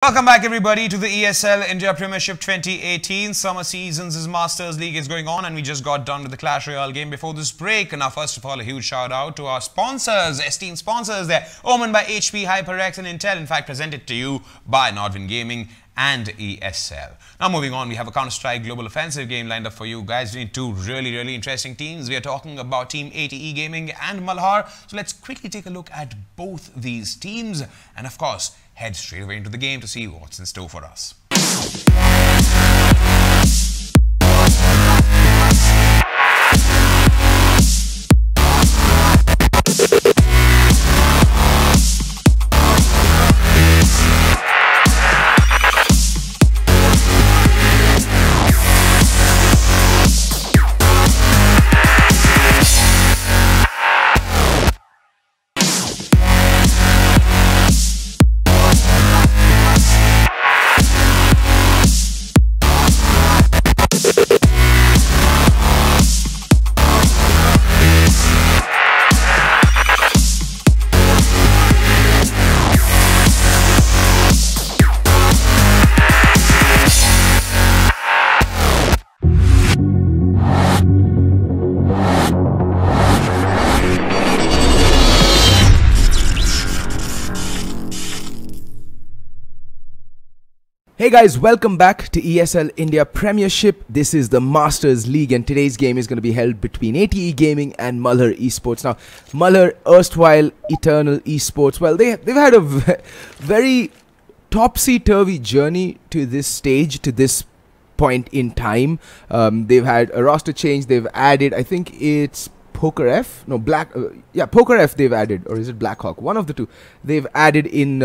Welcome back everybody to the ESL India Premiership 2018. Summer Seasons' Masters League is going on and we just got done with the Clash Royale game before this break. Now first of all, a huge shout out to our sponsors, esteemed sponsors there, owned by HP, HyperX and Intel, in fact presented to you by Nodwin Gaming and ESL. Now moving on, we have a Counter-Strike Global Offensive game lined up for you guys. We need two really interesting teams. We are talking about Team ATE Gaming and Malhar. So let's quickly take a look at both these teams and of course head straight away into the game to see what's in store for us. Hey guys, welcome back to ESL India Premiership. This is the Masters League and today's game is going to be held between ATE Gaming and Malhar Esports. Now, Malhar, erstwhile Eternal Esports, well, they've had a very topsy-turvy journey to this stage, to this point in time. They've had a roster change. They've added, I think it's Poker F? No, Poker F they've added, or is it Blackhawk? One of the two. They've added in...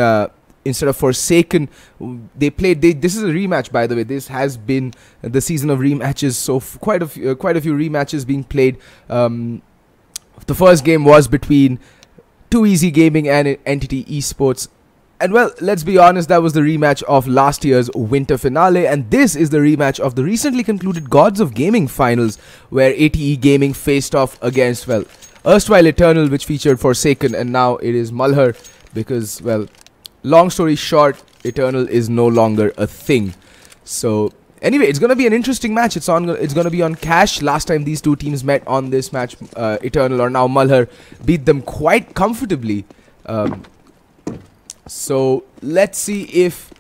instead of Forsaken, this is a rematch, by the way. This has been the season of rematches, so quite a few rematches being played. The first game was between Too Easy Gaming and Entity Esports, and well, let's be honest, that was the rematch of last year's winter finale, and this is the rematch of the recently concluded Gods of Gaming finals, where ATE Gaming faced off against, well, erstwhile Eternal, which featured Forsaken, and now it is Malhar, because, well, long story short, Eternal is no longer a thing. So anyway, it's going to be an interesting match. It's going to be on cash. Last time these two teams met on this match, Eternal, or now Malhar, beat them quite comfortably. So let's see if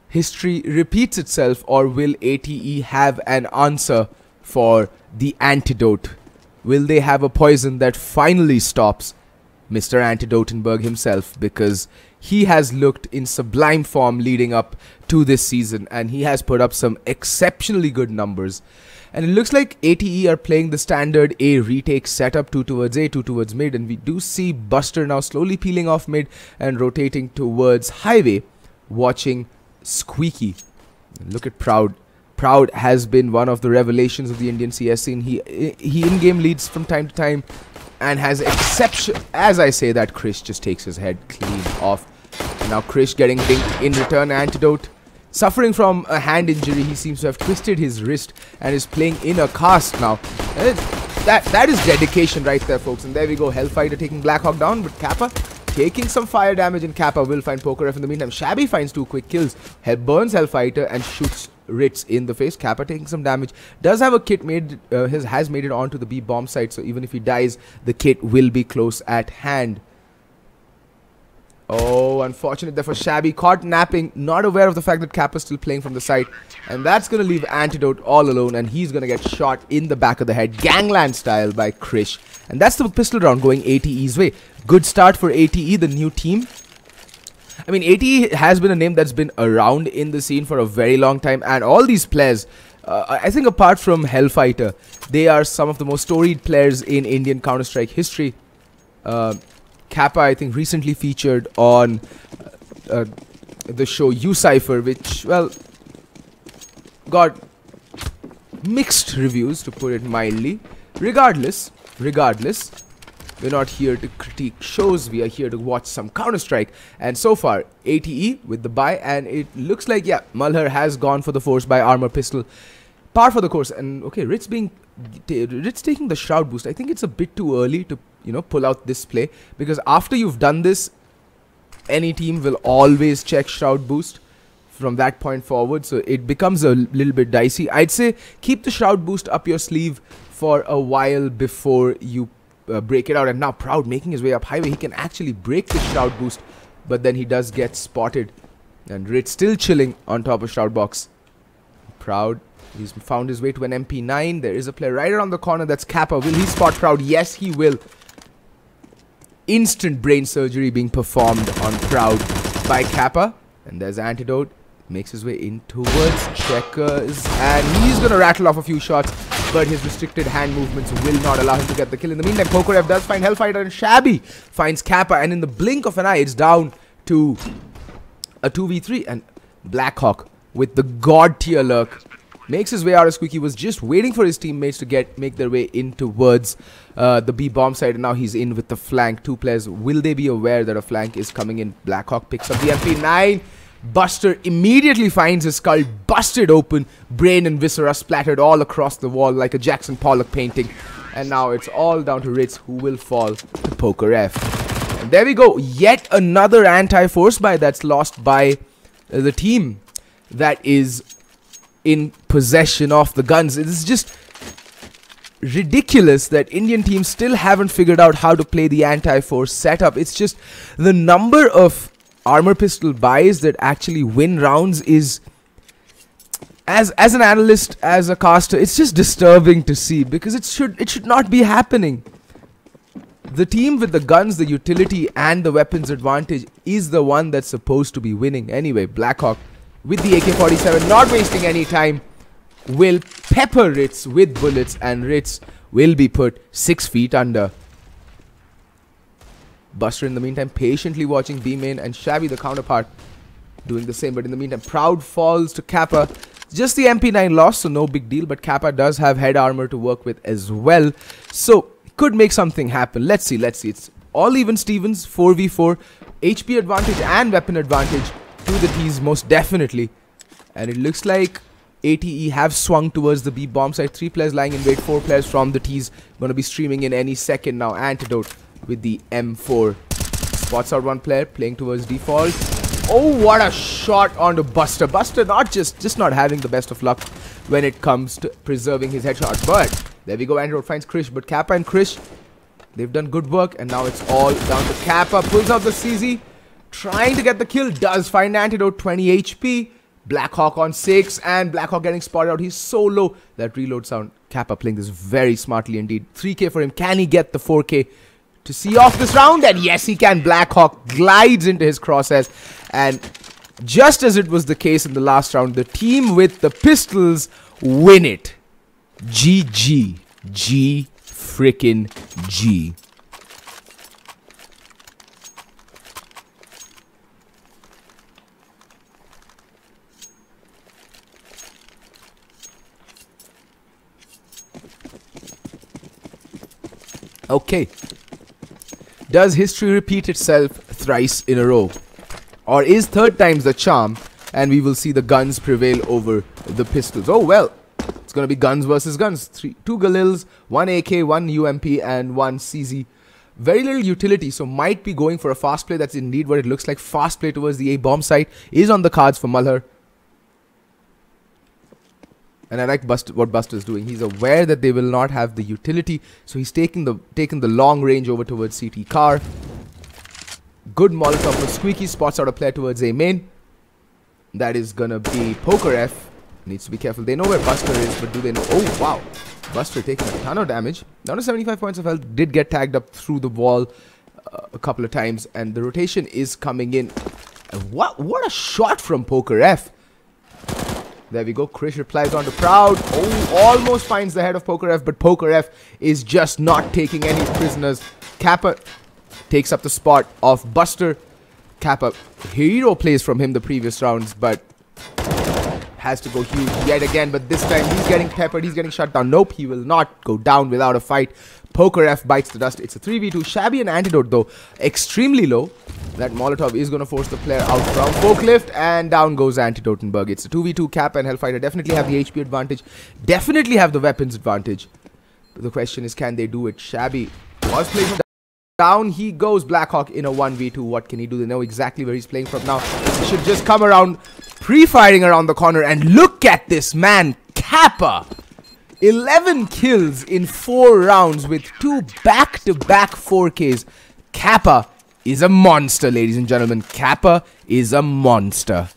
history repeats itself, or will ATE have an answer for the antidote? Will they have a poison that finally stops Mr. Antidotenberg himself, because he has looked in sublime form leading up to this season and he has put up some exceptionally good numbers. And it looks like ATE are playing the standard A retake setup, 2 towards A, 2 towards mid, and we do see Buster now slowly peeling off mid and rotating towards highway, watching Squeaky. Look at Proud. Proud has been one of the revelations of the Indian CS scene. He in-game leads from time to time and has exception. As I say that, Krish just takes his head clean off. And now Krish getting dinked in return. Antidote suffering from a hand injury. He seems to have twisted his wrist and is playing in a cast now. And that is dedication right there, folks. And there we go, Hellfighter taking Blackhawk down, but Kappa taking some fire damage, and Kappa will find Poker F in the meantime. Shabby finds 2 quick kills, burns Hellfighter and shoots Ritz in the face. Kappa taking some damage. Does have a kit made, has made it onto the B bomb site, so even if he dies, the kit will be close at hand. Oh, unfortunate there for Shabby. Caught napping, not aware of the fact that Kappa's still playing from the side. And that's going to leave Antidote all alone, and he's going to get shot in the back of the head, gangland style, by Krish. And that's the pistol round going ATE's way. Good start for ATE, the new team. I mean, ATE has been a name that's been around in the scene for a very long time, and all these players, I think apart from Hellfighter, they are some of the most storied players in Indian Counter-Strike history. Kappa, I think, recently featured on the show U-Cypher, which, well, got mixed reviews, to put it mildly. Regardless, we're not here to critique shows, we are here to watch some Counter-Strike. And so far, ATE with the buy, and it looks like, yeah, Malhar has gone for the force by armor pistol. Par for the course. And okay, Ritz taking the Shroud boost. I think it's a bit too early to, you know, pull out this play, because after you've done this, any team will always check Shroud boost from that point forward, so it becomes a little bit dicey. I'd say keep the Shroud boost up your sleeve for a while before you break it out. And now Proud making his way up highway. He can actually break the Shroud boost, but then he does get spotted. And Ritz still chilling on top of Shroud box. Proud, he's found his way to an MP9. There is a player right around the corner. That's Kappa. Will he spot Proud? Yes, he will. Instant brain surgery being performed on Proud by Kappa. And there's Antidote. Makes his way in towards Checkers. And he's going to rattle off a few shots, but his restricted hand movements will not allow him to get the kill. In the meantime, Pokerev does find Hellfighter, and Shabby finds Kappa. And in the blink of an eye, it's down to a 2v3. And Blackhawk with the God tier lurk makes his way out of Squeaky. Was just waiting for his teammates to make their way in towards the B bomb side, and now he's in with the flank. Two players, will they be aware that a flank is coming in? Blackhawk picks up the MP9. Buster immediately finds his skull busted open. Brain and viscera splattered all across the wall like a Jackson Pollock painting. And now it's all down to Ritz, who will fall to Poker F. And there we go. Yet another anti-force buy that's lost by the team that is in possession of the guns. It is just ridiculous that Indian teams still haven't figured out how to play the anti-force setup. It's just the number of armor pistol buys that actually win rounds is, as an analyst, as a caster, it's just disturbing to see, because it should not be happening. The team with the guns, the utility and the weapons advantage is the one that's supposed to be winning. Anyway, Blackhawk with the AK-47, not wasting any time, will pepper Ritz with bullets, and Ritz will be put 6 feet under. Buster in the meantime patiently watching B-main, and Shabby, the counterpart, doing the same. But in the meantime, Proud falls to Kappa. Just the MP9 loss, so no big deal. But Kappa does have head armor to work with as well, so could make something happen. Let's see. It's all even Stevens, 4v4. HP advantage and weapon advantage to the T's most definitely. And it looks like ATE have swung towards the B bomb side. 3 players lying in wait, 4 players from the T's going to be streaming in any second now. Antidote with the M4 spots out one player playing towards default. Oh, what a shot onto Buster. Buster just not having the best of luck when it comes to preserving his headshot. But there we go. Antidote finds Krish, but Kappa and Krish, they've done good work, and now it's all down to Kappa. Pulls out the CZ, trying to get the kill. Does find Antidote, 20 HP. Blackhawk on 6, and Blackhawk getting spotted out. He's so low. That reload sound. Kappa playing this very smartly indeed. 3k for him. Can he get the 4k to see off this round? And yes, he can. Blackhawk glides into his crosshairs, and just as it was the case in the last round, the team with the pistols win it. GG. G frickin' G. Okay. Does history repeat itself thrice in a row? Or is third time's the charm, and we will see the guns prevail over the pistols? Oh well, it's going to be guns versus guns. 2 Galils, 1 AK, 1 UMP and 1 CZ. Very little utility, so might be going for a fast play. That's indeed what it looks like. Fast play towards the A bomb site is on the cards for Malhar. And I like what Buster's doing. He's aware that they will not have the utility, so he's taking the long range over towards CT car. Good Molotov for Squeaky. Spots out a player towards A main. That is gonna be Poker F. Needs to be careful. They know where Buster is, but do they know? Oh wow, Buster taking a ton of damage. Down to 75 points of health. Did get tagged up through the wall a couple of times, and the rotation is coming in. What a shot from Poker F. There we go. Krish replies on to Proud. Oh, almost finds the head of Poker F, but Poker F is just not taking any prisoners. Kappa takes up the spot of Buster. Kappa, hero plays from him the previous rounds, but has to go huge yet again. But this time he's getting peppered. He's getting shut down. Nope, he will not go down without a fight. Poker F bites the dust. It's a 3v2. Shabby and Antidote, though, extremely low. That Molotov is going to force the player out from forklift, and down goes Antidotenberg. It's a 2v2. Kappa and Hellfighter definitely have the HP advantage, definitely have the weapons advantage. But the question is, can they do it? Shabby was playing down. He goes. Blackhawk in a 1v2. What can he do? They know exactly where he's playing from now. He should just come around Pre-firing around the corner, and look at this man, Kappa. 11 kills in 4 rounds with 2 back-to-back 4Ks. Kappa is a monster, ladies and gentlemen. Kappa is a monster.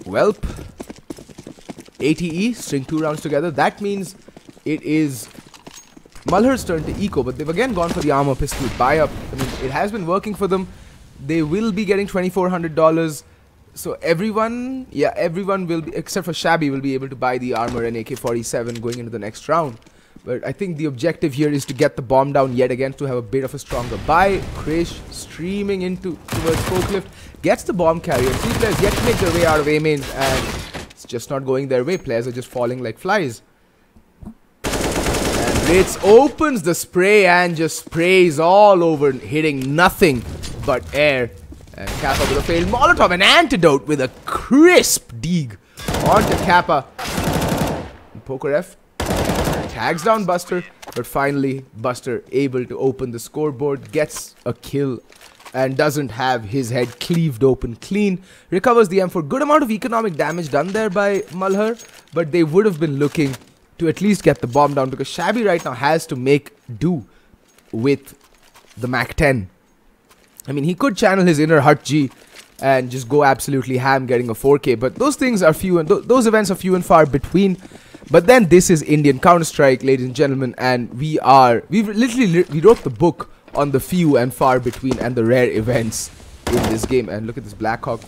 Welp. ATE, string 2 rounds together. That means it is Malhar's turn to eco, but they've again gone for the armor pistol buy-up. I mean, it has been working for them. They will be getting $2,400. So everyone will be, except for Shabby, will be able to buy the armor and AK-47 going into the next round. But I think the objective here is to get the bomb down yet again to have a bit of a stronger buy. Krish streaming towards forklift, gets the bomb carrier. 3 players yet to make their way out of A main, and it's just not going their way. Players are just falling like flies. And Ritz opens the spray and just sprays all over, hitting nothing but air. And Kappa with a failed Molotov, an antidote with a crisp dig onto Kappa. And Poker F tags down Buster, but finally Buster able to open the scoreboard, gets a kill and doesn't have his head cleaved open clean. Recovers the M4. Good amount of economic damage done there by Malhar, but they would have been looking to at least get the bomb down, because Shabby right now has to make do with the Mac-10. I mean, he could channel his inner Hut G and just go absolutely ham getting a 4K, but those things are few and those events are few and far between. But then this is Indian Counter-Strike, ladies and gentlemen, and we wrote the book on the few and far between and the rare events in this game. And look at this Blackhawk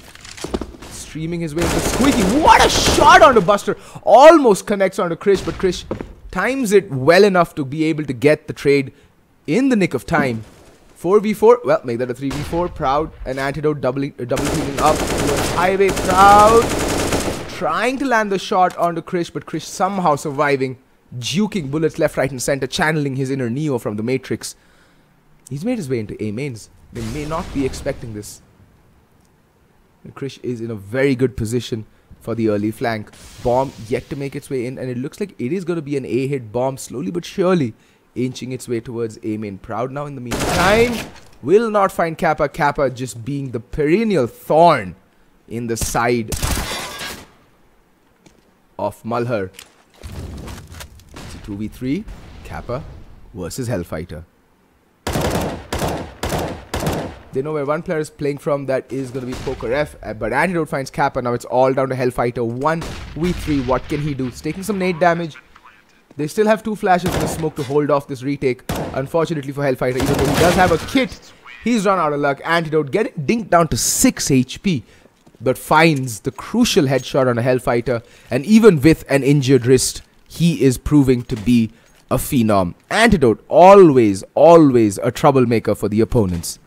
streaming his way into Squeaky. What a shot onto Buster! Almost connects onto Krish, but Krish times it well enough to be able to get the trade in the nick of time. 4v4, well, make that a 3v4. Proud, an antidote, double teaming up towards Highway. Proud trying to land the shot onto Krish, but Krish somehow surviving, juking bullets left, right and center, channeling his inner Neo from the Matrix. He's made his way into A mains. They may not be expecting this. And Krish is in a very good position for the early flank. Bomb yet to make its way in, and it looks like it is going to be an A-hit bomb, slowly but surely inching its way towards A main. Proud now in the meantime will not find Kappa. Kappa just being the perennial thorn in the side of Malhar. It's a 2v3. Kappa versus Hellfighter. They know where one player is playing from. That is going to be Poker F. But Antidote finds Kappa. Now it's all down to Hellfighter. 1v3. What can he do? He's taking some nade damage. They still have 2 flashes in the smoke to hold off this retake. Unfortunately for Hellfighter, even though he does have a kit, he's run out of luck. Antidote getting dinked down to 6 HP. But finds the crucial headshot on a Hellfighter. And even with an injured wrist, he is proving to be a phenom. Antidote, always a troublemaker for the opponents.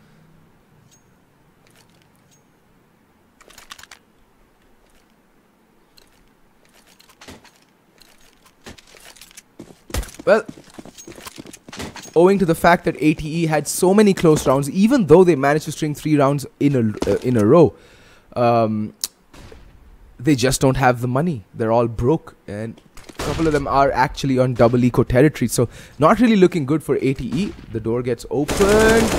Well, owing to the fact that ATE had so many close rounds, even though they managed to string 3 rounds in a row, they just don't have the money. They're all broke, and a couple of them are actually on double eco territory, so not really looking good for ATE. The door gets opened.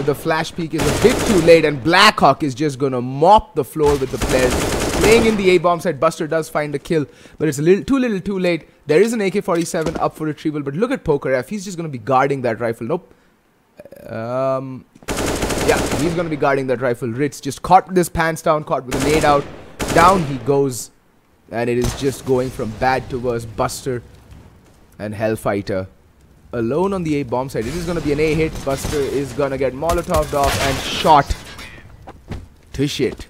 The flash peek is a bit too late, and Blackhawk is just gonna mop the floor with the players. Playing in the A-bomb side, Buster does find a kill, but it's a little too late. There is an AK-47 up for retrieval, but look at Poker F. He's just going to be guarding that rifle. Nope. Yeah, he's going to be guarding that rifle. Ritz just caught with his pants down, caught with a nade out. Down he goes, and it is just going from bad to worse. Buster and Hellfighter alone on the A-bomb side. It is going to be an A-hit. Buster is going to get Molotoved off and shot to shit.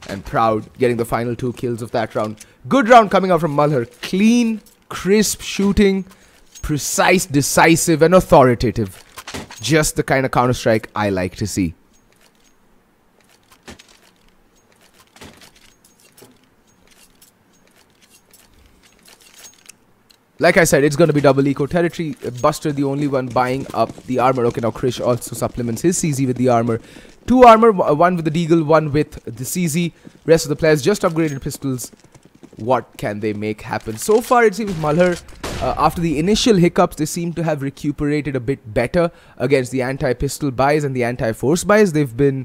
And Proud getting the final 2 kills of that round. Good round coming out from Malhar. Clean, crisp shooting, precise, decisive and authoritative. Just the kind of Counter-Strike I like to see. Like I said, it's going to be double eco territory. Buster the only one buying up the armor. Okay, now Krish also supplements his CZ with the armor. 2 armor, one with the Deagle, one with the CZ. Rest of the players just upgraded pistols. What can they make happen? So far, it seems Malhar, after the initial hiccups, they seem to have recuperated a bit better against the anti-pistol buys and the anti-force buys. They've been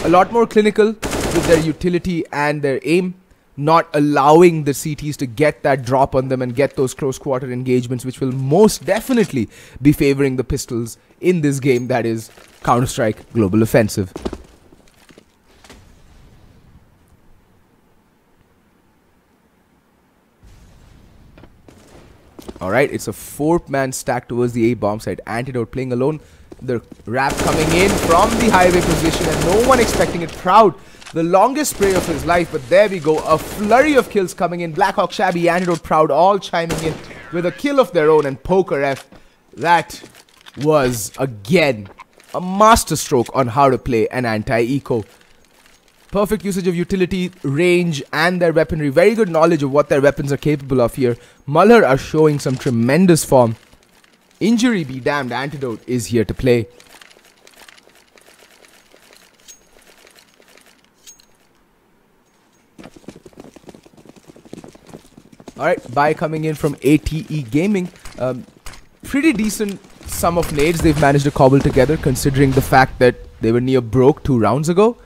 a lot more clinical with their utility and their aim, not allowing the CTs to get that drop on them and get those close quarter engagements, which will most definitely be favoring the pistols in this game that is Counter-Strike Global Offensive. Alright, it's a 4-man stack towards the A bomb site. Antidote playing alone. The wrap coming in from the highway position and no one expecting it. Proud, the longest spray of his life, but there we go. A flurry of kills coming in. Blackhawk, Shabby, Antidote, Proud all chiming in with a kill of their own, and Poker F. That was, again, a masterstroke on how to play an anti-eco. Perfect usage of utility, range, and their weaponry. Very good knowledge of what their weapons are capable of here. Malhar are showing some tremendous form. Injury be damned, Antidote is here to play. Alright, buy coming in from ATE Gaming. Pretty decent sum of nades they've managed to cobble together, considering the fact that they were near broke 2 rounds ago.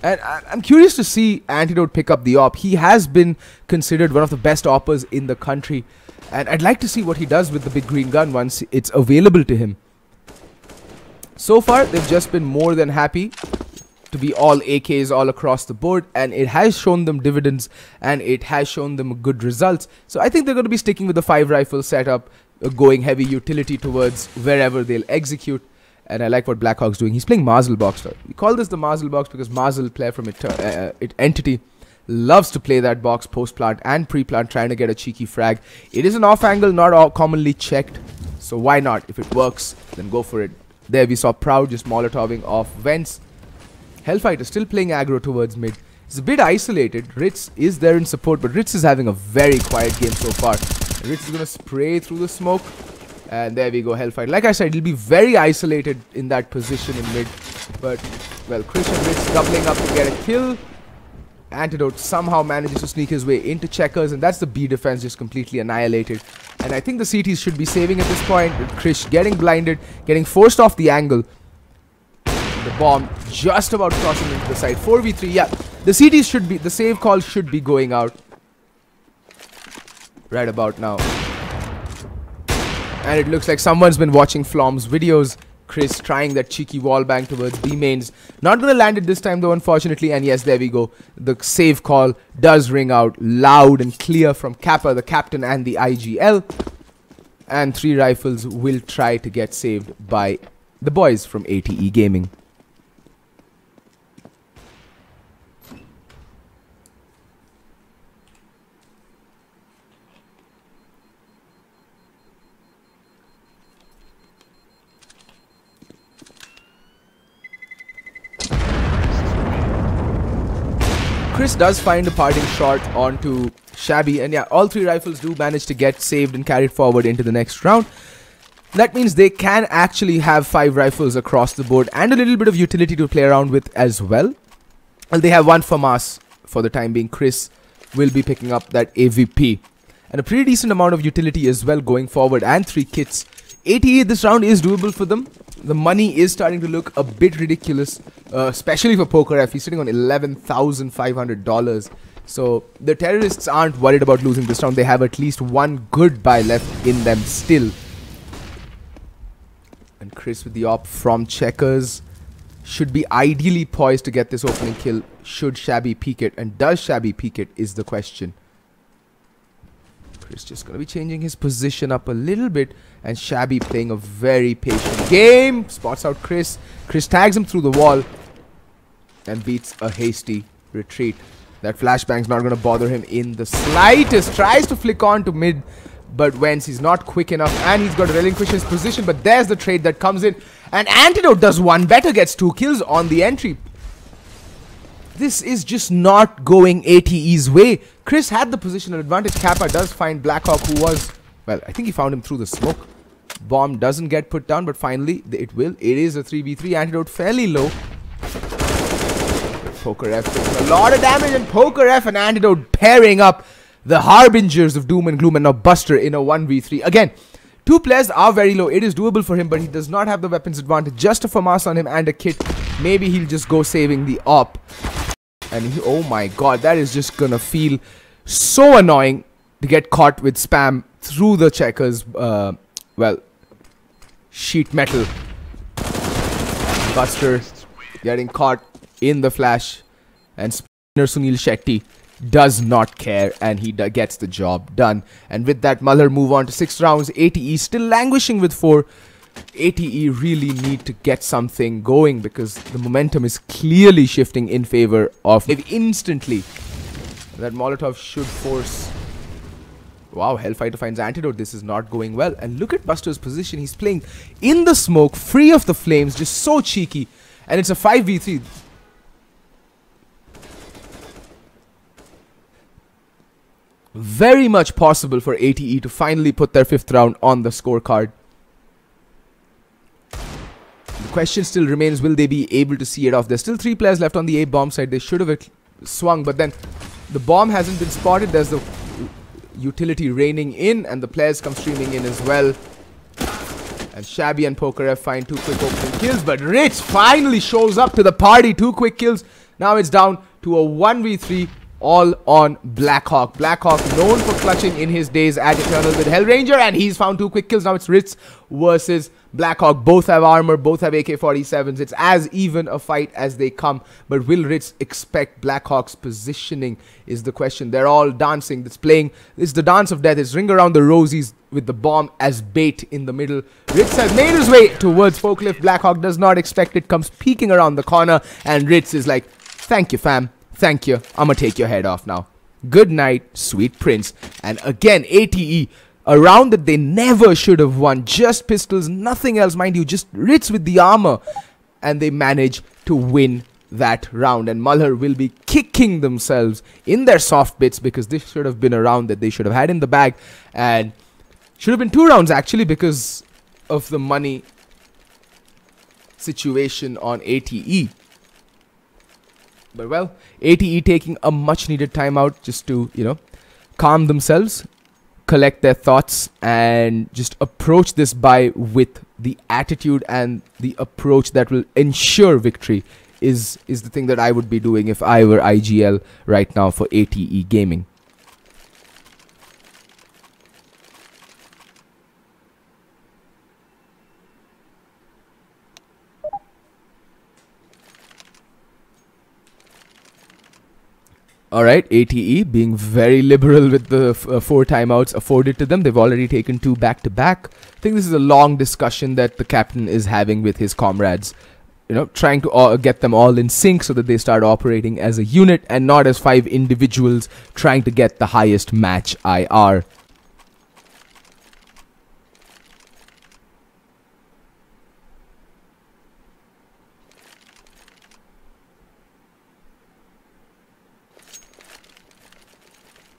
And I'm curious to see Antidote pick up the op. He has been considered one of the best oppers in the country. And I'd like to see what he does with the big green gun once it's available to him. So far, they've just been more than happy to be all AKs all across the board. And it has shown them dividends. And it has shown them good results. So I think they're going to be sticking with the 5-rifle setup. Going heavy utility towards wherever they'll execute. And I like what Blackhawk's doing. He's playing Mazel Box. We call this the Mazel Box because Mazel, player from Entity, loves to play that box post-plant and pre-plant, trying to get a cheeky frag. It is an off-angle, not all commonly checked. So why not? If it works, then go for it. There we saw Proud just molotoving off vents. Hellfighter still playing aggro towards mid. It's a bit isolated. Ritz is there in support, but Ritz is having a very quiet game so far. Ritz is going to spray through the smoke. And there we go, Hellfighter. Like I said, he'll be very isolated in that position in mid. But, well, Christian Ritz doubling up to get a kill. Antidote somehow manages to sneak his way into checkers. And that's the B defense just completely annihilated. And I think the CTs should be saving at this point. With Krish getting blinded, getting forced off the angle. The bomb just about crossing into the side. 4v3, yeah. The CTs should be, the save call should be going out right about now. And it looks like someone's been watching Flom's videos. Chris trying that cheeky wall bang towards B mains. Not going to land it this time though, unfortunately. And yes, there we go. The save call does ring out loud and clear from Kappa, the captain, and the IGL. And 3 rifles will try to get saved by the boys from ATE Gaming. Chris does find a parting shot onto Shabby, and yeah, all 3 rifles do manage to get saved and carried forward into the next round. That means they can actually have 5 rifles across the board and a little bit of utility to play around with as well. And they have 1 FAMAS for the time being. Chris will be picking up that AVP. And a pretty decent amount of utility as well going forward, and 3 kits. ATE this round is doable for them. The money is starting to look a bit ridiculous, especially for Poker F. He's sitting on $11,500. So the terrorists aren't worried about losing this round. They have at least 1 good buy left in them still. And Chris with the op from checkers should be ideally poised to get this opening kill. Should Shabby peek it? And does Shabby peek it is the question. Chris just going to be changing his position up a little bit. And Shabby playing a very patient game. Spots out Chris. Chris tags him through the wall. And beats a hasty retreat. That flashbang's not going to bother him in the slightest. Tries to flick on to mid. But Wentz, he's not quick enough. And he's got to relinquish his position. But there's the trade that comes in. And Antidote does one better. Gets 2 kills on the entry. This is just not going ATE's way. Chris had the positional advantage. Kappa does find Blackhawk, who was... Well, I think he found him through the smoke. bomb doesn't get put down, but finally it will. It is a 3v3. Antidote fairly low. Poker F taking a lot of damage, and Poker F and Antidote pairing up, the harbingers of doom and gloom, and now Buster in a 1v3. Again, two players are very low. It is doable for him, but he does not have the weapons advantage. Just a FAMAS on him and a kit. Maybe he'll just go saving the op. And he, oh my god, that is just gonna feel so annoying to get caught with spam through the checkers. Well, sheet metal. Buster getting caught in the flash, and spinner Sunil Shetty does not care, and he gets the job done. And with that, Malhar move on to 6 rounds. ATE still languishing with 4. ATE really need to get something going because the momentum is clearly shifting in favor of instantly. That Molotov should force. Wow, Hellfighter finds Antidote. This is not going well. And look at Buster's position. He's playing in the smoke, free of the flames, just so cheeky. And it's a 5v3. Very much possible for ATE to finally put their 5th round on the scorecard. The question still remains, will they be able to see it off? There's still 3 players left on the A bomb side. They should have swung, but then the bomb hasn't been spotted. There's the utility raining in, and the players come streaming in as well. And Shabby and Poker F find 2 quick opening kills, but Rich finally shows up to the party. 2 quick kills. Now it's down to a 1v3. All on Blackhawk. Blackhawk known for clutching in his days at Eternal with Hellranger, and he's found 2 quick kills. Now it's Ritz versus Blackhawk. Both have armor, both have AK-47s. It's as even a fight as they come. But will Ritz expect Blackhawk's positioning is the question. They're all dancing. It's the dance of death. It's ring around the rosies with the bomb as bait in the middle. Ritz has made his way towards Forklift. Blackhawk does not expect it, comes peeking around the corner, and Ritz is like, thank you, fam. Thank you. I'm gonna take your head off now. Good night, sweet prince. And again, ATE, a round that they never should have won. Just pistols, nothing else, mind you. Just Ritz with the armor. And they manage to win that round. And Malhar will be kicking themselves in their soft bits because this should have been a round that they should have had in the bag. And should have been 2 rounds actually because of the money situation on ATE. But well, ATE taking a much needed timeout just to, calm themselves, collect their thoughts, and just approach this bye with the attitude and the approach that will ensure victory is the thing that I would be doing if I were IGL right now for ATE Gaming. Alright, ATE being very liberal with the 4 timeouts afforded to them. They've already taken 2 back-to-back. I think this is a long discussion that the captain is having with his comrades. Trying to get them all in sync so that they start operating as a unit and not as 5 individuals trying to get the highest match IR.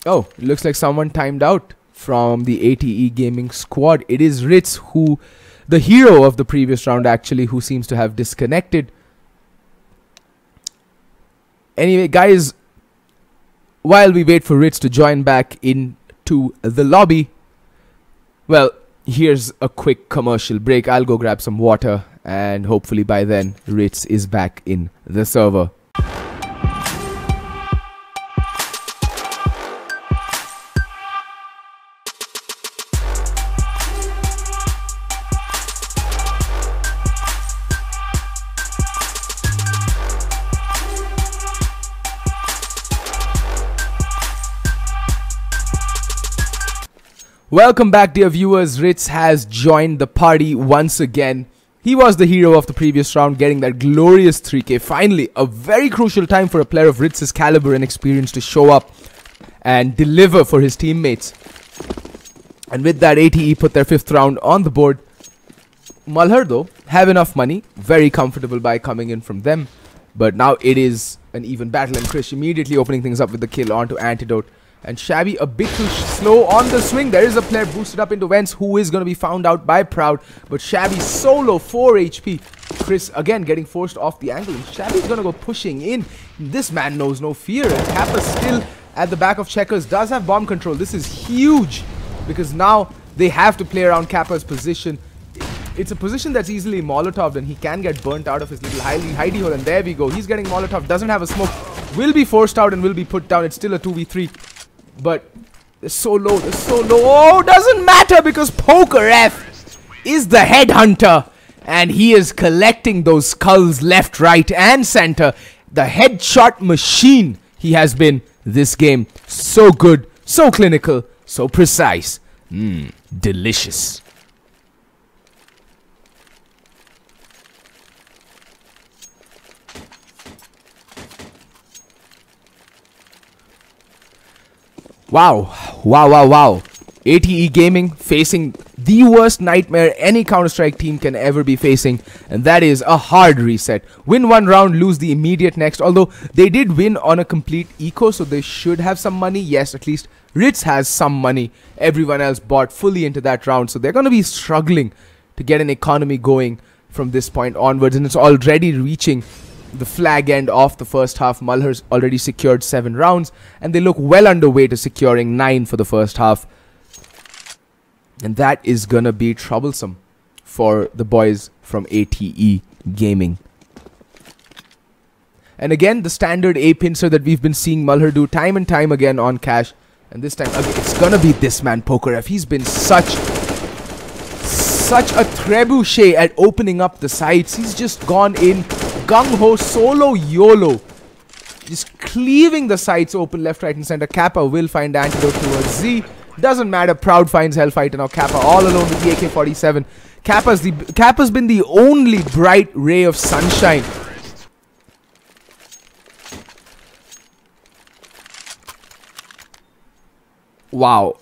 Oh, it looks like someone timed out from the ATE Gaming squad. It is Ritz, who, the hero of the previous round actually, who seems to have disconnected. Anyway, guys, while we wait for Ritz to join back into the lobby, well, here's a quick commercial break. I'll go grab some water, and hopefully by then, Ritz is back in the server. Welcome back, dear viewers. Ritz has joined the party once again. He was the hero of the previous round, getting that glorious 3k. Finally, a very crucial time for a player of Ritz's caliber and experience to show up and deliver for his teammates. And with that, ATE put their 5th round on the board. Malhar, though, have enough money. Very comfortable by coming in from them. But now it is an even battle, and Krish immediately opening things up with the kill onto Antidote. And Shabby a bit too slow on the swing. There is a player boosted up into Vents who is going to be found out by Proud. But Shabby solo 4 HP. Chris again getting forced off the angle. And Shabby's going to go pushing in. This man knows no fear. And Kappa still at the back of Checkers does have bomb control. This is huge because now they have to play around Kappa's position. It's a position that's easily Molotov, and he can get burnt out of his little hidey hole. And there we go. He's getting Molotov. Doesn't have a smoke. Will be forced out and will be put down. It's still a 2v3. But they're so low. They're so low. Oh, doesn't matter because Poker F is the headhunter. And he is collecting those skulls left, right, and center. The headshot machine he has been this game. So good. So clinical. So precise. Delicious. Wow. ATE Gaming facing the worst nightmare any Counter-Strike team can ever be facing, and that is a hard reset. Win one round, lose the immediate next. Although they did win on a complete eco, so they should have some money. Yes, at least Ritz has some money. Everyone else bought fully into that round, so they're going to be struggling to get an economy going from this point onwards, and it's already reaching the flag end of the first half. Malhar's already secured 7 rounds, and they look well underway to securing 9 for the first half. And that is gonna be troublesome for the boys from ATE Gaming. And again, the standard A pincer that we've been seeing Malhar do time and time again on Cash. And this time, again, it's gonna be this man, Poker F. He's been such a trebuchet at opening up the sights. He's just gone in gung-ho, solo YOLO, just cleaving the sights open left, right, and center. Kappa will find antidote towards Z. Doesn't matter. Proud finds Hellfighter. Now Kappa all alone with the AK-47. Kappa's been the only bright ray of sunshine. Wow.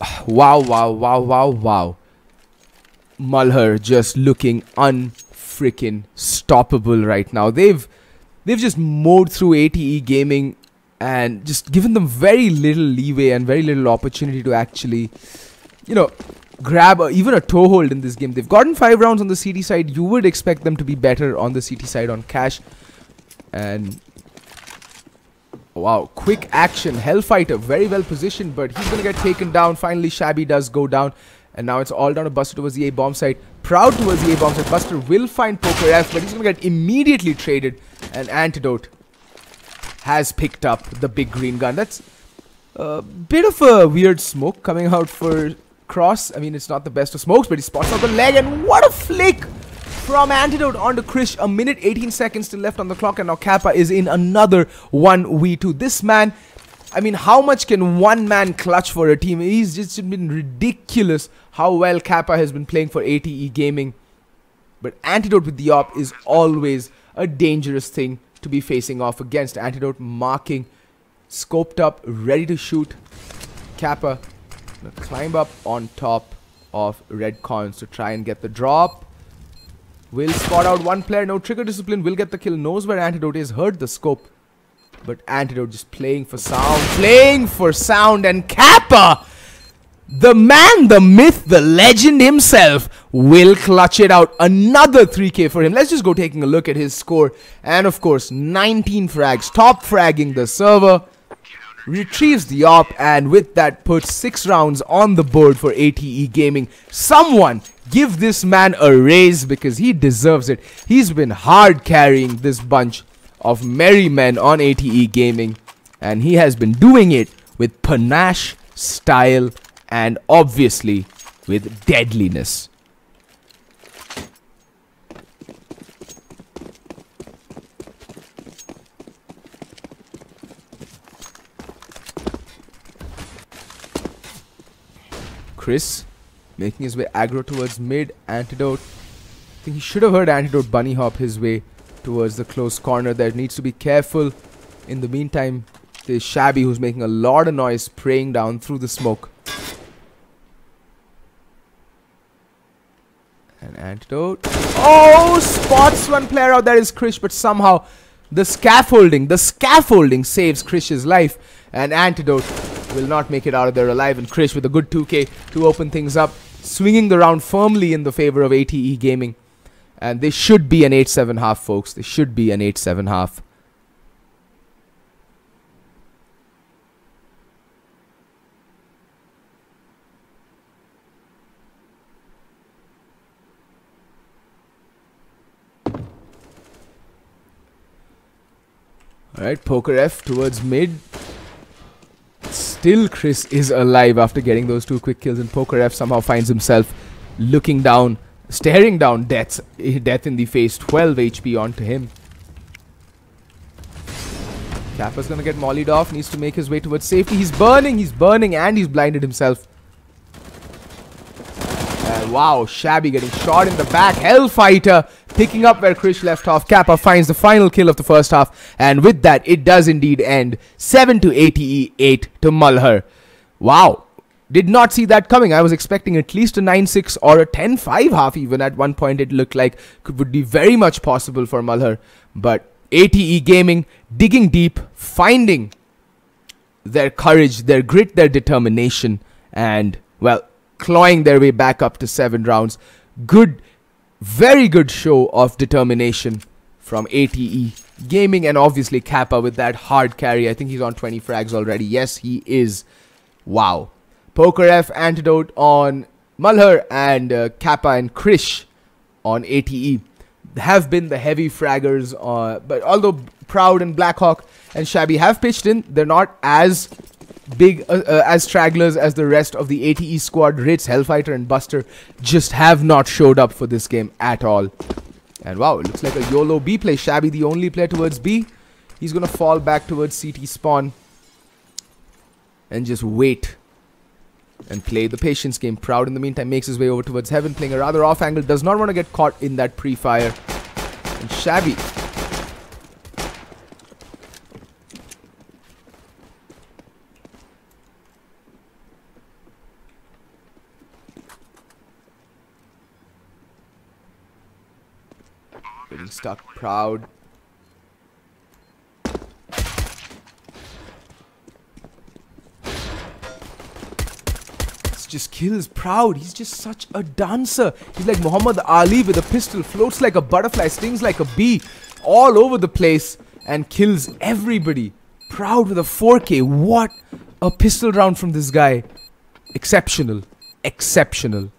Malhar just looking unfreaking stoppable right now. They've just mowed through ATE Gaming and just given them very little leeway and very little opportunity to actually, you know, grab even a toehold in this game. They've gotten 5 rounds on the CT side. You would expect them to be better on the CT side on Cash. And wow, quick action. Hellfighter very well positioned, but he's gonna get taken down. Finally, Shabby does go down. And now it's all down to Buster towards the A-bomb site. Proud towards the A-bomb site. Buster will find Poker F, but he's going to get immediately traded. And Antidote has picked up the big green gun. That's a bit of a weird smoke coming out for Cross. I mean, it's not the best of smokes, but he spots out the leg. And what a flick from Antidote onto Krish. A minute 18 seconds still left on the clock. And now Kappa is in another 1v2. This man, I mean, how much can one man clutch for a team? He's just been ridiculous how well Kappa has been playing for ATE Gaming. But Antidote with the op is always a dangerous thing to be facing off against. Antidote marking, scoped up, ready to shoot. Kappa gonna climb up on top of Red Cons to try and get the drop. Will spot out one player, no trigger discipline, will get the kill, knows where Antidote is, heard the scope. But Antidote just playing for sound, and Kappa, the man, the myth, the legend himself, will clutch it out. Another 3k for him. Let's just go taking a look at his score. And of course, 19 frags, top fragging the server. Retrieves the op, and with that puts 6 rounds on the board for ATE Gaming. Someone give this man a raise because he deserves it. He's been hard carrying this bunch of merry men on ATE Gaming, and he has been doing it with panache, style, and obviously with deadliness. Chris making his way aggro towards mid. Antidote, I think he should have heard Antidote bunny hop his way towards the close corner there. Needs to be careful. In the meantime, there's Shabby who's making a lot of noise, spraying down through the smoke. And Antidote, oh, spots one player out. That is Krish, but somehow the scaffolding saves Krish's life. And Antidote will not make it out of there alive. And Krish with a good 2K to open things up, swinging the round firmly in the favor of ATE Gaming. And they should be an 8-7 half, folks. They should be an 8-7 half. Alright, Poker F towards mid. Still Chris is alive after getting those 2 quick kills, and Poker F somehow finds himself looking down, staring down death in the face. 12 HP onto him. Kappa's gonna get mollied off, needs to make his way towards safety. He's burning, and he's blinded himself. Wow, Shabby getting shot in the back. Hellfighter picking up where Krish left off. Kappa finds the final kill of the first half, and with that, it does indeed end. 7 to ATE, 8 to Malhar. Wow, did not see that coming. I was expecting at least a 9-6 or a 10-5 half even. At one point, it looked like would be very much possible for Malhar. But ATE Gaming digging deep, finding their courage, their grit, their determination, and, well, clawing their way back up to 7 rounds. Good, very good show of determination from ATE Gaming, and obviously Kappa with that hard carry. I think he's on 20 frags already. Yes, he is. Wow. Poker F antidote on Malhar, and Kappa and Krish on ATE have been the heavy fraggers. But although Proud and Blackhawk and Shabby have pitched in, they're not as big as stragglers as the rest of the ATE squad. Ritz, Hellfighter and Buster just have not showed up for this game at all. And wow, it looks like a YOLO B play. Shabby the only player towards B. He's gonna fall back towards CT spawn and just wait and play the patience game. Proud in the meantime makes his way over towards Heaven, playing a rather off angle, does not want to get caught in that pre-fire. And Shabby getting stuck. Proud just kills Proud. He's just such a dancer. He's like Muhammad Ali with a pistol, floats like a butterfly, stings like a bee, all over the place, and kills everybody. Proud with a 4K. What a pistol round from this guy. Exceptional. Exceptional.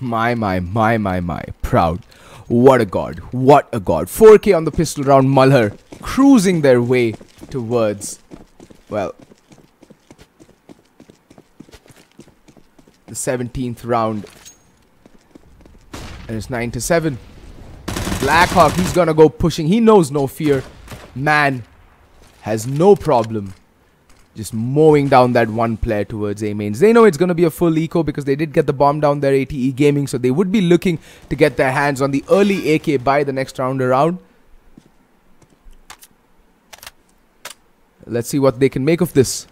My. Proud. What a god. What a god. 4K on the pistol round. Malhar cruising their way towards, well, the 17th round. And it's 9 to 7. Blackhawk, he's gonna go pushing. He knows no fear. Man has no problem just mowing down that one player towards A mains. They know it's gonna be a full eco because they did get the bomb down there, ATE Gaming, so they would be looking to get their hands on the early AK by the next round around. Let's see what they can make of this.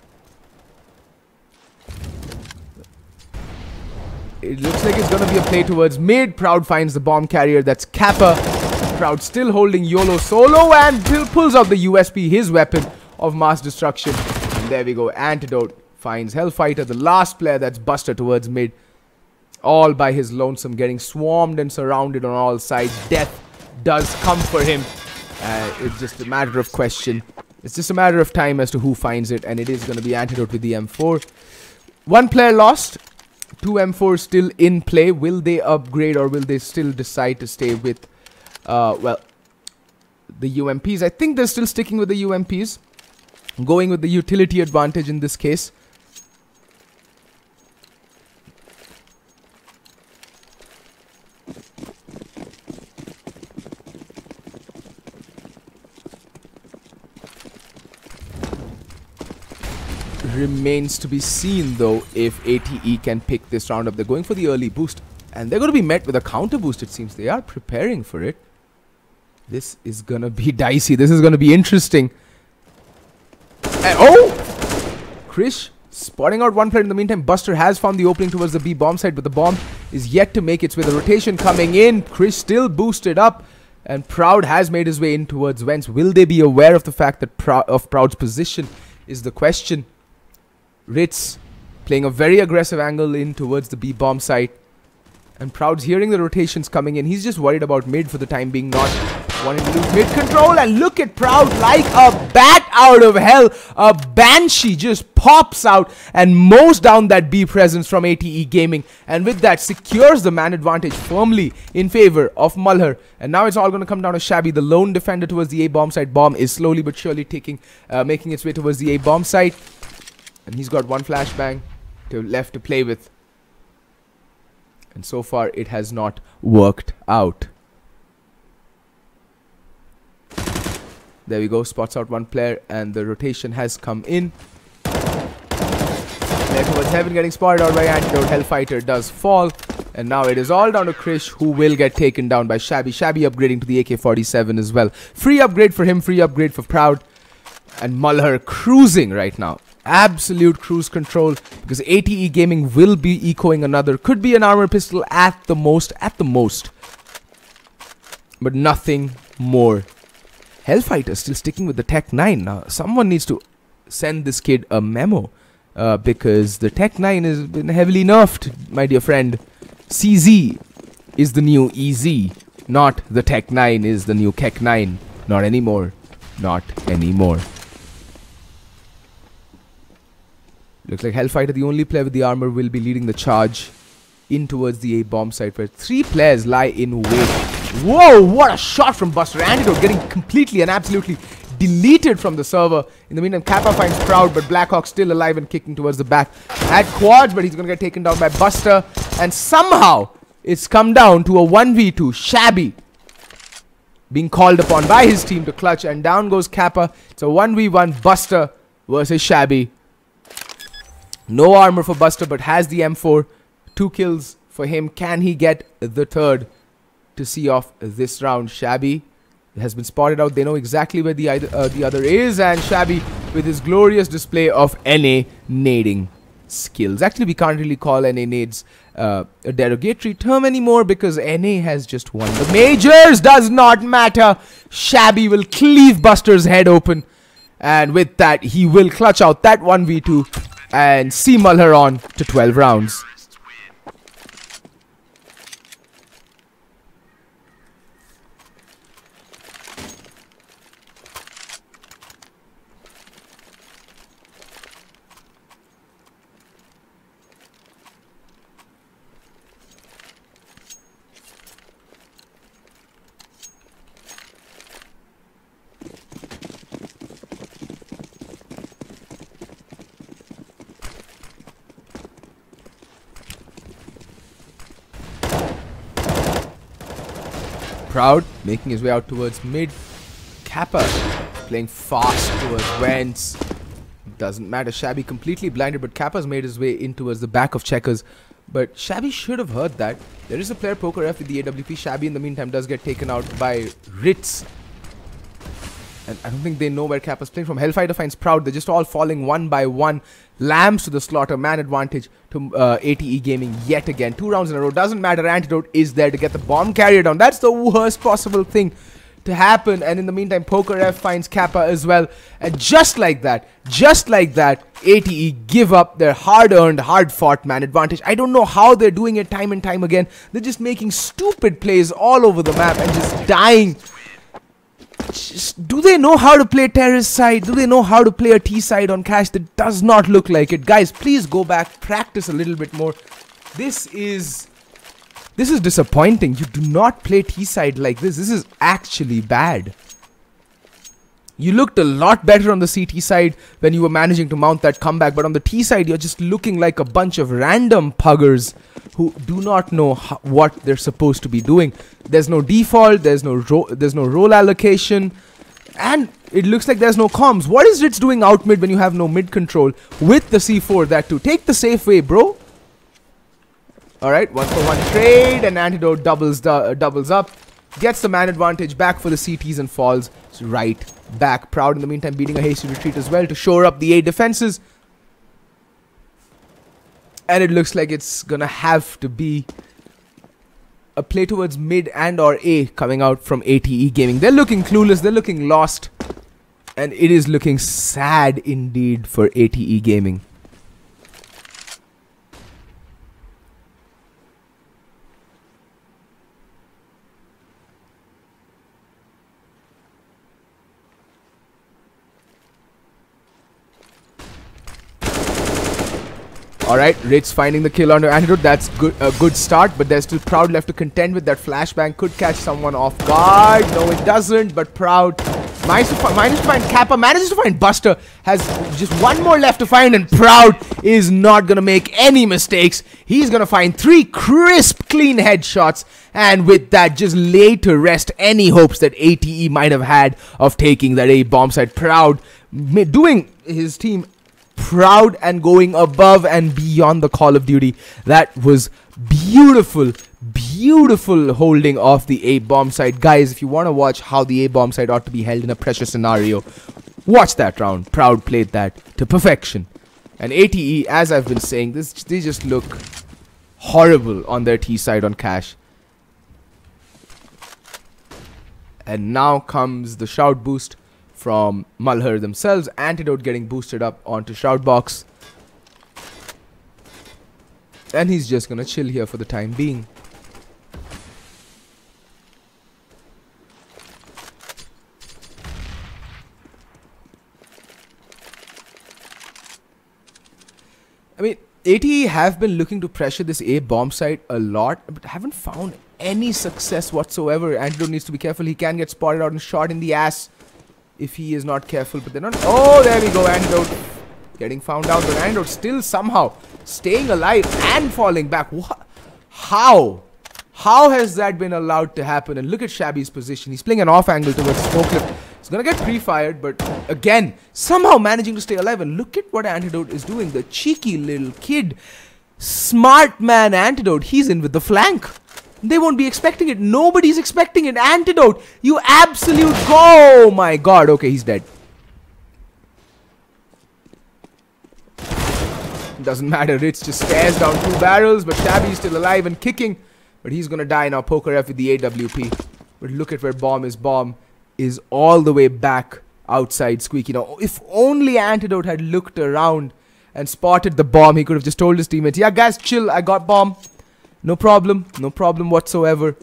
It looks like it's going to be a play towards mid. Proud finds the bomb carrier. That's Kappa. Proud still holding YOLO solo and pulls out the USP, his weapon of mass destruction. And there we go. Antidote finds Hellfighter, the last player. That's Buster towards mid. All by his lonesome, getting swarmed and surrounded on all sides. Death does come for him. It's just a matter of question. It's just a matter of time as to who finds it. And it is going to be Antidote with the M4. One player lost. 2 M4s still in play. Will they upgrade or will they still decide to stay with, well, the UMPs? I think they're still sticking with the UMPs. Going with the utility advantage in this case. Remains to be seen though if ATE can pick this round up. They're going for the early boost and they're going to be met with a counter boost, it seems. They are preparing for it. This is going to be dicey. This is going to be interesting. And oh! Krish spotting out one player in the meantime. Buster has found the opening towards the B bomb site, but the bomb is yet to make its way. The rotation coming in. Krish still boosted up. And Proud has made his way in towards Wentz. Will they be aware of the fact that Proud's position is the question? Ritz playing a very aggressive angle in towards the B bomb site. And Proud's hearing the rotations coming in. He's just worried about mid for the time being, not wanting to lose mid control. And look at Proud like a bat out of hell. A Banshee just pops out and mows down that B presence from ATE Gaming. And with that, secures the man advantage firmly in favor of Malhar. And now it's all going to come down to Shabby, the lone defender towards the A bomb site. Bomb is slowly but surely making its way towards the A bomb site. And he's got one flashbang left to play with. And so far, it has not worked out. There we go. Spots out one player, and the rotation has come in. There towards Heaven, getting spotted out by Antidote. Hellfighter does fall. And now it is all down to Krish, who will get taken down by Shabby. Shabby upgrading to the AK-47 as well. Free upgrade for him, free upgrade for Proud. And Malhar cruising right now. Absolute cruise control, because ATE Gaming will be ecoing another. Could be an armor pistol at the most. But nothing more. Hellfighter still sticking with the Tech 9. Now, someone needs to send this kid a memo. Because the Tech 9 has been heavily nerfed, my dear friend. CZ is the new EZ. Not the Tech 9 is the new Kek 9. Not anymore. Not anymore. Looks like Hellfighter, the only player with the armor, will be leading the charge in towards the A bomb site, where 3 players lie in wait. Whoa, what a shot from Buster. Antidote getting completely and absolutely deleted from the server. In the meantime, Kappa finds Proud, but Blackhawk still alive and kicking towards the back at quads, but he's going to get taken down by Buster. And somehow, it's come down to a 1v2. Shabby being called upon by his team to clutch, and down goes Kappa. It's a 1v1 Buster versus Shabby. No armor for Buster, but has the M4. 2 kills for him. Can he get the third to see off this round? Shabby has been spotted out. They know exactly where the other is. And Shabby with his glorious display of NA nading skills. Actually, we can't really call NA nades a derogatory term anymore, because NA has just won the majors. Does not matter. Shabby will cleave Buster's head open. And with that, he will clutch out that 1v2. And see Malhar on to 12 rounds. Proud making his way out towards mid. Kappa playing fast towards Wentz. Doesn't matter. Shabby completely blinded, but Kappa's made his way in towards the back of Checkers. But Shabby should have heard that. There is a player Poker F with the AWP. Shabby in the meantime does get taken out by Ritz. And I don't think they know where Kappa's playing from. Hellfighter finds Proud. They're just all falling one by one. Lambs to the slaughter. Man advantage to ATE Gaming yet again. 2 rounds in a row. Doesn't matter. Antidote is there to get the bomb carrier down. That's the worst possible thing to happen. And in the meantime, Poker F finds Kappa as well. And just like that, ATE give up their hard-earned, hard-fought man advantage. I don't know how they're doing it time and time again. They're just making stupid plays all over the map and just dying. Do they know how to play terrorist side? Do they know how to play a T side on Cash? That does not look like it. Guys, please go back, practice a little bit more. This is disappointing. You do not play T side like this. This is actually bad. You looked a lot better on the CT side when you were managing to mount that comeback, but on the T side, you're just looking like a bunch of random puggers who do not know what they're supposed to be doing. There's no default, there's no role allocation, and it looks like there's no comms. What is Ritz doing out mid when you have no mid control with the C4? That too. Take the safe way, bro. Alright, 1-for-1 trade, and Antidote doubles up. Gets the man advantage back for the CTs and falls right back. Proud in the meantime beating a hasty retreat as well to shore up the A defenses. And it looks like it's gonna have to be a play towards mid and or A coming out from ATE Gaming. They're looking clueless, they're looking lost, and it is looking sad indeed for ATE Gaming. Alright, Ritz finding the kill onto Antidote. That's good, a good start, but there's still Proud left to contend with. That flashbang could catch someone off guard. No, it doesn't, but Proud manages to find Kappa, manages to find Buster. Has just one more left to find, and Proud is not going to make any mistakes. He's going to find 3 crisp, clean headshots, and with that, just lay to rest any hopes that ATE might have had of taking that A bomb site. Proud doing his team proud and going above and beyond the Call of Duty. That was beautiful, beautiful holding of the A bomb site. Guys, if you want to watch how the A bomb site ought to be held in a pressure scenario, watch that round. Proud played that to perfection. And ATE, as I've been saying, they just look horrible on their T side on Cash. And now comes the shout boost from Malhar themselves. Antidote getting boosted up onto Shoutbox. And he's just gonna chill here for the time being. I mean, ATE have been looking to pressure this A bomb site a lot, but haven't found any success whatsoever. Antidote needs to be careful. He can get spotted out and shot in the ass if he is not careful, but they're not. Oh, there we go. Antidote getting found out, but Antidote still somehow staying alive and falling back. What? How? How has that been allowed to happen? And look at Shabby's position. He's playing an off angle towards Smokelip. He's gonna get pre-fired, but again, somehow managing to stay alive. And look at what Antidote is doing. The cheeky little kid. Smart man Antidote. He's in with the flank. They won't be expecting it. Nobody's expecting it. Antidote, you absolute go! Oh my god. Okay, he's dead. Doesn't matter. Ritz just stares down 2 barrels, but Shabby's still alive and kicking. But he's gonna die now. Poker F with the AWP. But look at where Bomb is. Bomb is all the way back outside Squeaky. Now, if only Antidote had looked around and spotted the Bomb, he could have just told his teammates, yeah guys, chill, I got Bomb. No problem whatsoever.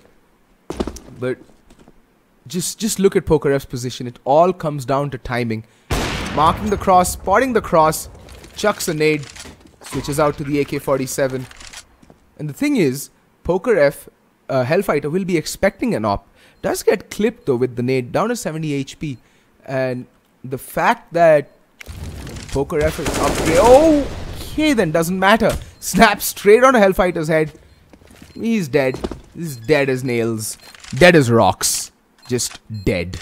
But just look at Poker F's position. It all comes down to timing. Marking the cross, spotting the cross, chucks a nade, switches out to the AK-47. And the thing is, Poker F, Hellfighter, will be expecting an op. Does get clipped though with the nade, down to 70 HP. And the fact that Poker F is up, okay then, doesn't matter. Snaps straight on Hellfighter's head. He's dead. He's dead as nails. Dead as rocks. Just dead.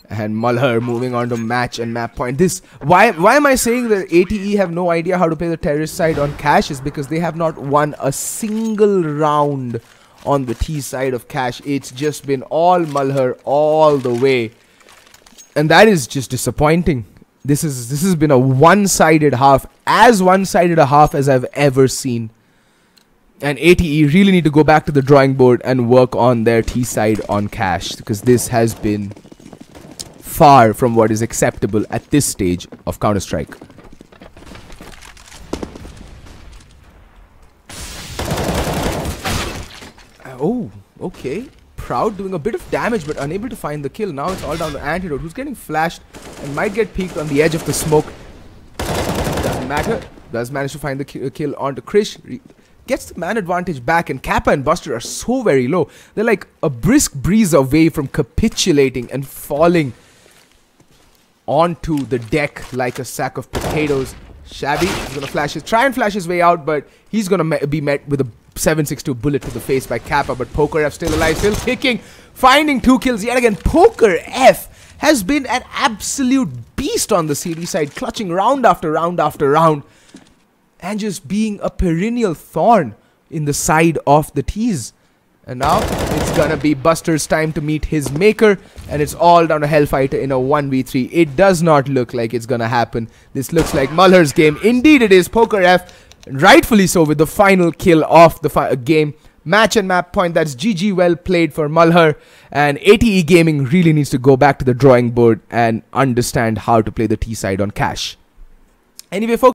And Malhar moving on to match and map point. Why am I saying that ATE have no idea how to play the terrorist side on Cash? Is because they have not won a single round on the T side of Cash. It's just been all Malhar all the way. And that is just disappointing. This has been a one-sided half. As one-sided a half as I've ever seen. And ATE really need to go back to the drawing board and work on their T side on Cash, because this has been far from what is acceptable at this stage of Counter-Strike. Oh, okay. Proud doing a bit of damage but unable to find the kill. Now it's all down to Antidote, who's getting flashed and might get peeked on the edge of the smoke. Doesn't matter. Does manage to find the kill onto Krish. Gets the man advantage back, and Kappa and Buster are so very low. They're like a brisk breeze away from capitulating and falling onto the deck like a sack of potatoes. Shabby is going to try and flash his way out, but he's going to be met with a 7.62 bullet to the face by Kappa. But Poker F still alive, still kicking, finding 2 kills yet again. Poker F has been an absolute beast on the CD side, clutching round after round after round. And just being a perennial thorn in the side of the T's. And now it's gonna be Buster's time to meet his maker. And it's all down to Hellfighter in a 1v3. It does not look like it's gonna happen. This looks like Malhar's game. Indeed it is. Poker F, rightfully so, with the final kill of the game. match and map point. That's GG, well played for Malhar. And ATE Gaming really needs to go back to the drawing board and understand how to play the T side on cash. Anyway, folks.